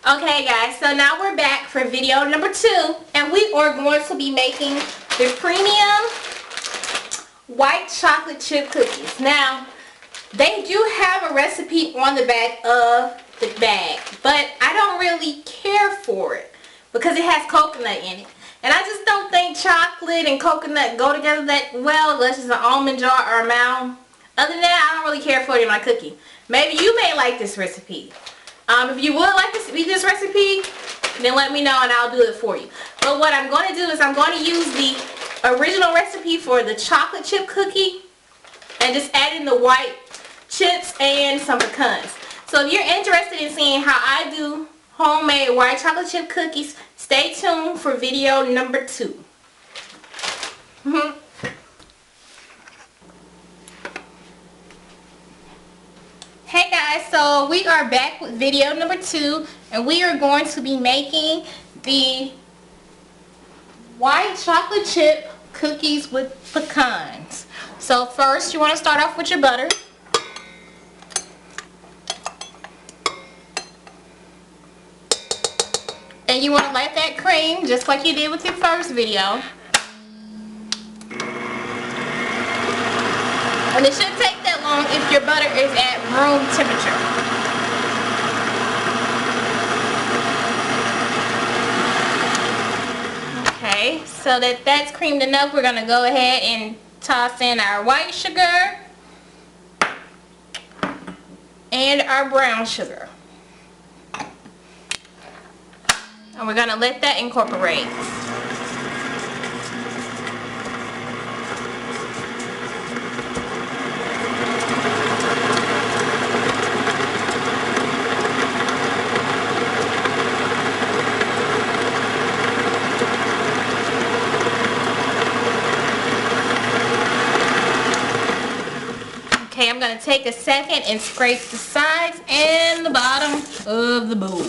Okay guys, so now we're back for video number 2, and we are going to be making the premium white chocolate chip cookies. Now, they do have a recipe on the back of the bag, but I don't really care for it because it has coconut in it. And I just don't think chocolate and coconut go together that well unless it's an almond jar or a mound. Other than that, I don't really care for it in my cookie. Maybe you may like this recipe. If you would like to see this recipe, then let me know and I'll do it for you. But what I'm going to do is I'm going to use the original recipe for the chocolate chip cookie and just add in the white chips and some pecans. So if you're interested in seeing how I do homemade white chocolate chip cookies, stay tuned for video number 2. Hey guys, so we are back with video number 2, and we are going to be making the white chocolate chip cookies with pecans. So first you want to start off with your butter. And you want to let that cream just like you did with your first video. And it shouldn't take that long if your butter is at room temperature. Okay, so that's creamed enough, we're going to go ahead and toss in our white sugar and our brown sugar. And we're going to let that incorporate. Okay, I'm going to take a second and scrape the sides and the bottom of the bowl.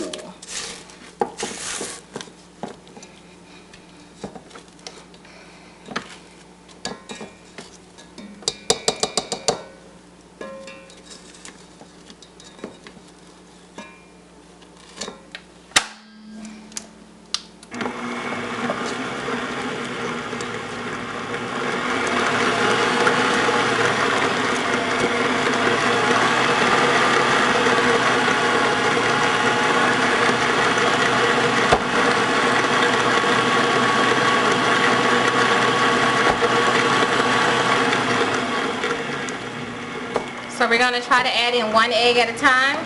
So we're going to try to add in 1 egg at a time.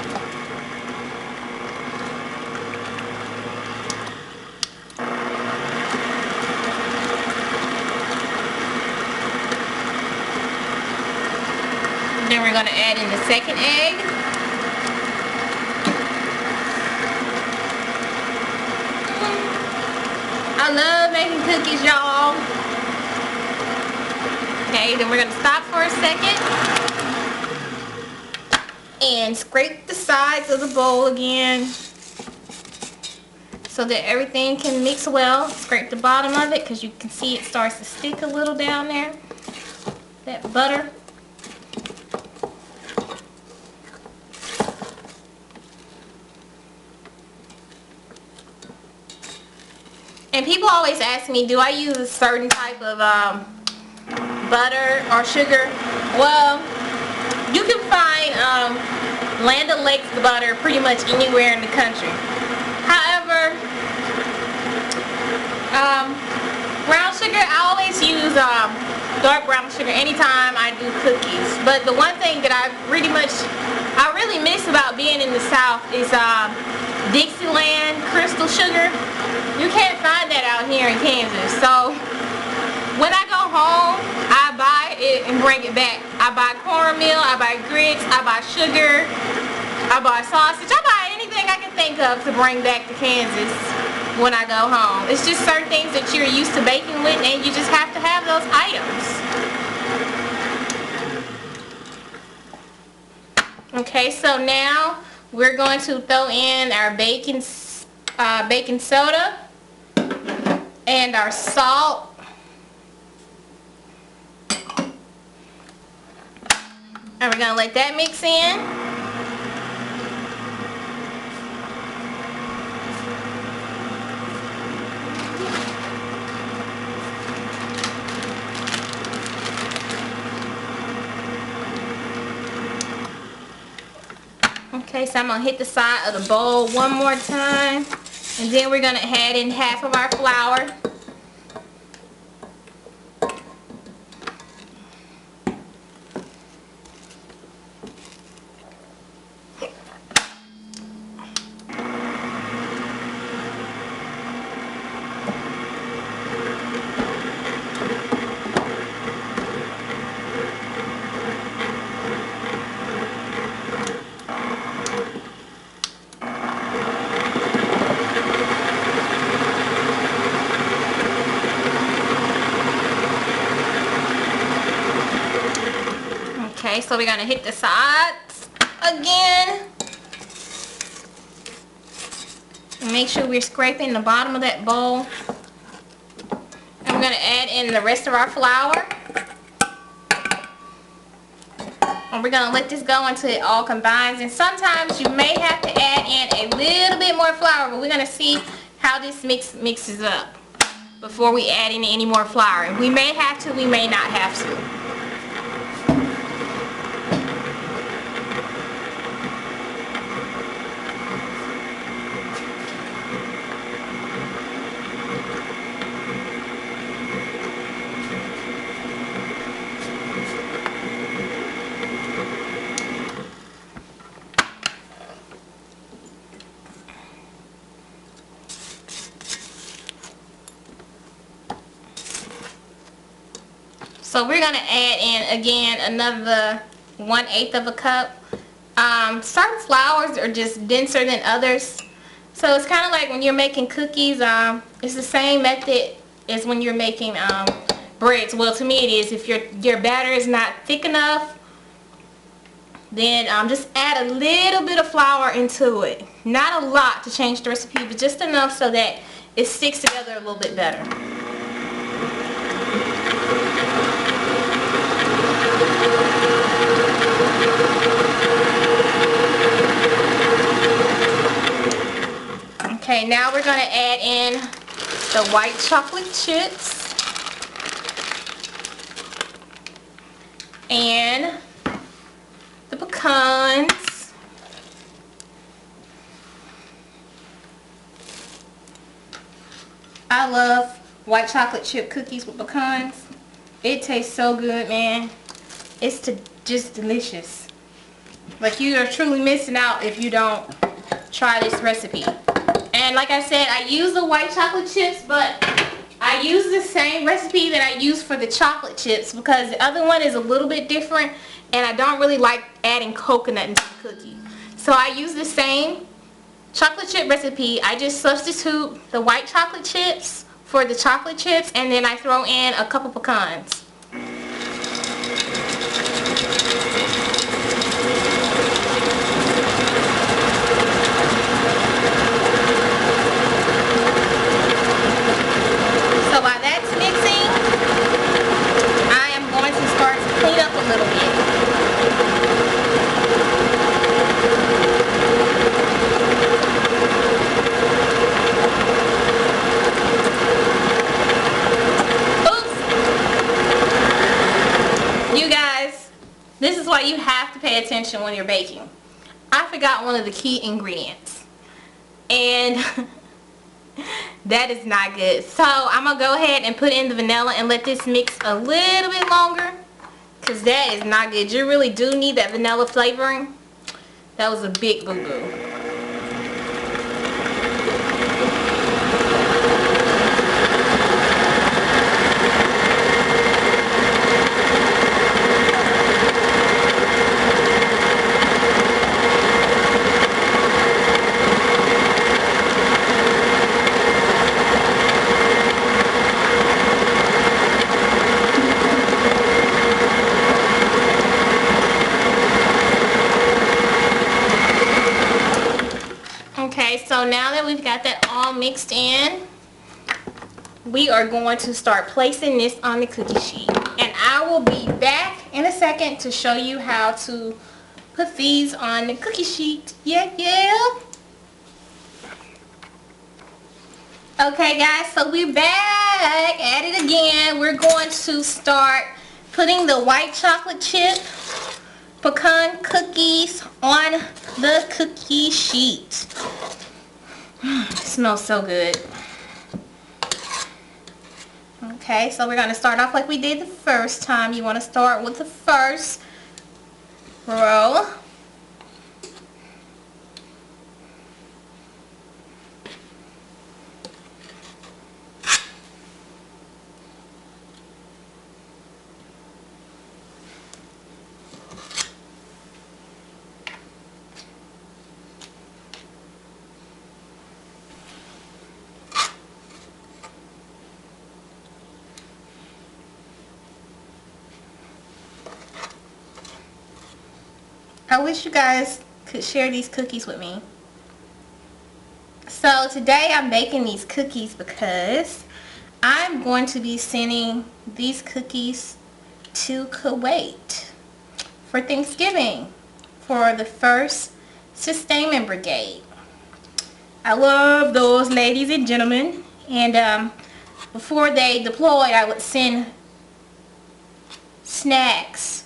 Then we're going to add in the second egg. I love making cookies, y'all. Okay, then we're going to stop for a second and scrape the sides of the bowl again so that everything can mix well. Scrape the bottom of it because you can see it starts to stick a little down there, that butter. And people always ask me, do I use a certain type of butter or sugar? Well, you can find Land O'Lakes butter pretty much anywhere in the country. However, brown sugar, I always use dark brown sugar anytime I do cookies. But the one thing that I really miss about being in the South is Dixieland crystal sugar. You can't find that out here in Kansas. So when I go home, I buy it and bring it back. I buy cornmeal, I buy grits, I buy sugar, I buy sausage, I buy anything I can think of to bring back to Kansas when I go home. It's just certain things that you're used to baking with, and you just have to have those items. Okay, so now we're going to throw in our baking soda and our salt. And we're going to let that mix in. Okay, so I'm going to hit the side of the bowl one more time. And then we're going to add in half of our flour. Okay, so we're going to hit the sides again. And make sure we're scraping the bottom of that bowl. And we're going to add in the rest of our flour. And we're going to let this go until it all combines. And sometimes you may have to add in a little bit more flour, but we're going to see how this mixes up before we add in any more flour. We may have to, we may not have to. So we're going to add in again another 1/8 of a cup. Certain flours are just denser than others. So it's kind of like when you're making cookies, it's the same method as when you're making breads. Well, to me it is. If your batter is not thick enough, then just add a little bit of flour into it. Not a lot to change the recipe, but just enough so that it sticks together a little bit better. Okay, now we're going to add in the white chocolate chips and the pecans. I love white chocolate chip cookies with pecans. It tastes so good, man. It's just delicious. Like, you are truly missing out if you don't try this recipe. And like I said, I use the white chocolate chips, but I use the same recipe that I use for the chocolate chips because the other one is a little bit different and I don't really like adding coconut into the cookie. So I use the same chocolate chip recipe. I just substitute the white chocolate chips for the chocolate chips, and then I throw in a couple pecans. So while that's mixing, I am going to start to clean up a little bit. You guys, this is why you have to pay attention when you're baking. I forgot one of the key ingredients, and that is not good. So I'm going to go ahead and put in the vanilla and let this mix a little bit longer, because that is not good. You really do need that vanilla flavoring. That was a big boo-boo. So now that we've got that all mixed in, we are going to start placing this on the cookie sheet. And I will be back in a second to show you how to put these on the cookie sheet. Yeah. Okay guys, so we're back at it again. We're going to start putting the white chocolate chip pecan cookies on the cookie sheet. It smells so good. Okay, so we're going to start off like we did the first time. You want to start with the first row. I wish you guys could share these cookies with me. So today I'm baking these cookies because I'm going to be sending these cookies to Kuwait for Thanksgiving for the first Sustainment Brigade. I love those ladies and gentlemen, and before they deployed I would send snacks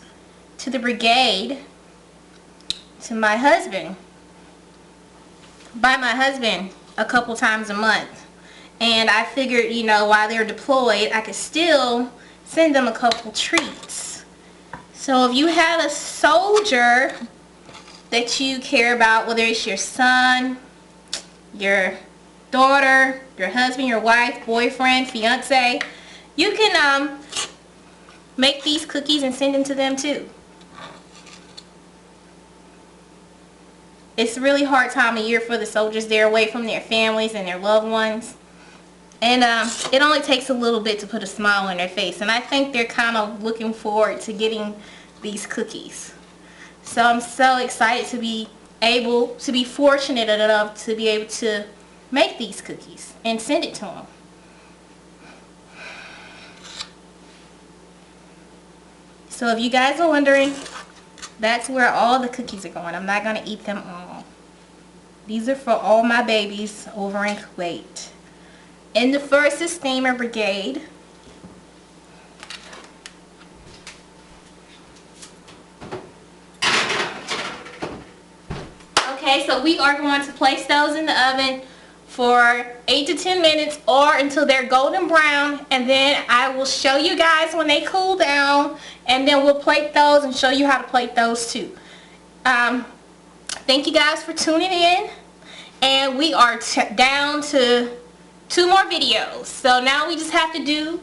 to the brigade to my husband, by my husband, a couple times a month. And I figured, you know, while they're deployed, I could still send them a couple treats. So if you have a soldier that you care about, whether it's your son, your daughter, your husband, your wife, boyfriend, fiance, you can make these cookies and send them to them too. It's a really hard time of year for the soldiers. They're away from their families and their loved ones. And it only takes a little bit to put a smile on their face. And I think they're kind of looking forward to getting these cookies. So I'm so excited to be able to be fortunate enough to be able to make these cookies and send it to them. So if you guys are wondering, that's where all the cookies are going. I'm not going to eat them all. These are for all my babies over in Kuwait. In the first Sustainment Brigade. Okay, so we are going to place those in the oven for 8 to 10 minutes or until they're golden brown, and then I will show you guys when they cool down, and then we'll plate those and show you how to plate those too. Thank you guys for tuning in, and we are down to 2 more videos. So now we just have to do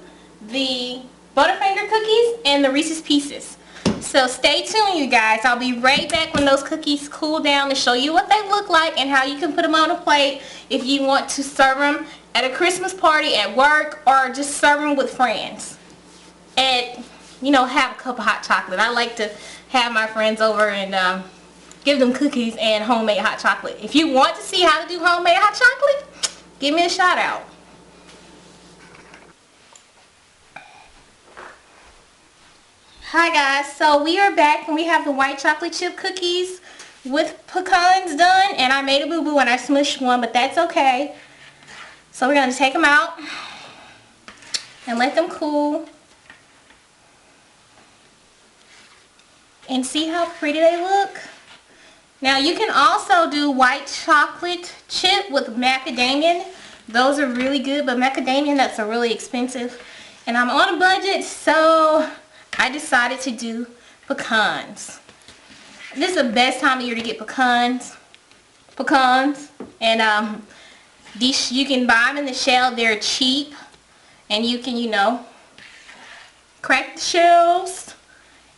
the Butterfinger cookies and the Reese's Pieces. So stay tuned, you guys. I'll be right back when those cookies cool down to show you what they look like and how you can put them on a plate if you want to serve them at a Christmas party, at work, or just serve them with friends. And, you know, have a cup of hot chocolate. I like to have my friends over and give them cookies and homemade hot chocolate. If you want to see how to do homemade hot chocolate, give me a shout out. Hi guys, so we are back and we have the white chocolate chip cookies with pecans done, and I made a boo-boo and I smushed one, but that's okay. So we're going to take them out and let them cool and see how pretty they look. Now you can also do white chocolate chip with macadamia. Those are really good, but macadamia nuts are really expensive. And I'm on a budget, so I decided to do pecans. This is the best time of year to get pecans. And these, you can buy them in the shell. They're cheap, and you can, you know, crack the shells,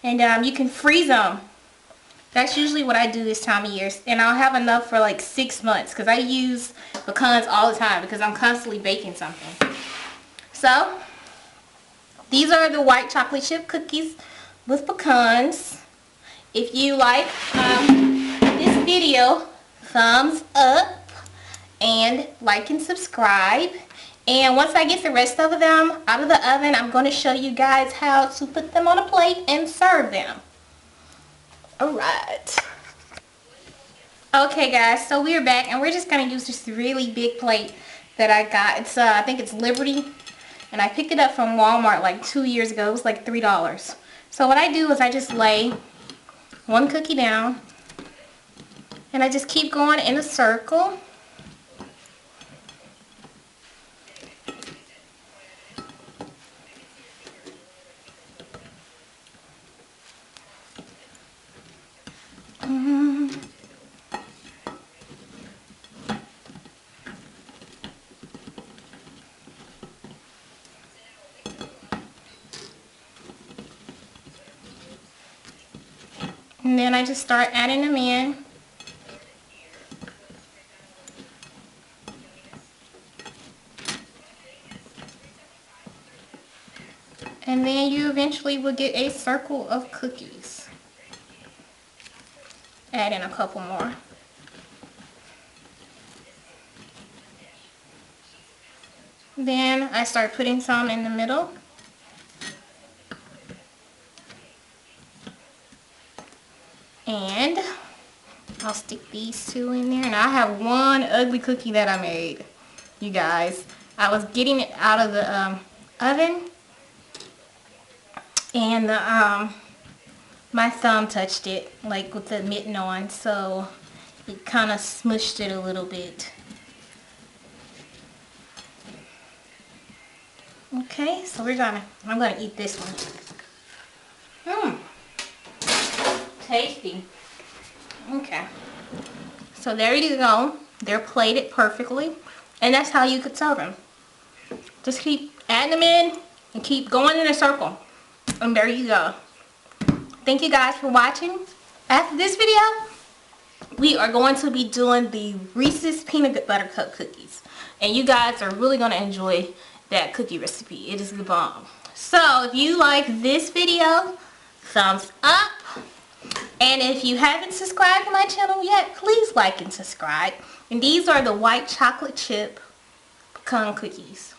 and you can freeze them. That's usually what I do this time of year, and I'll have enough for like 6 months because I use pecans all the time because I'm constantly baking something. So these are the white chocolate chip cookies with pecans. If you like this video, thumbs up and like and subscribe. And once I get the rest of them out of the oven, I'm going to show you guys how to put them on a plate and serve them. Alright. Okay guys, so we're back and we're just going to use this really big plate that I got. It's I think it's Liberty. And I picked it up from Walmart like 2 years ago. It was like $3. So what I do is I just lay one cookie down, and I just keep going in a circle. And then I just start adding them in. And then you eventually will get a circle of cookies. Add in a couple more. Then I start putting some in the middle. And I'll stick these two in there. And I have one ugly cookie that I made, you guys. I was getting it out of the oven, and my thumb touched it, like with the mitten on, so it kind of smushed it a little bit. Okay, so I'm gonna eat this one. Tasty. Okay, so there you go. They're plated perfectly, and that's how you could serve them. Just keep adding them in and keep going in a circle, and there you go. Thank you guys for watching. After this video, we are going to be doing the Reese's peanut butter cup cookies, and you guys are really going to enjoy that cookie recipe. It is the bomb. So if you like this video, thumbs up. And if you haven't subscribed to my channel yet, please like and subscribe. And these are the white chocolate chip pecan cookies.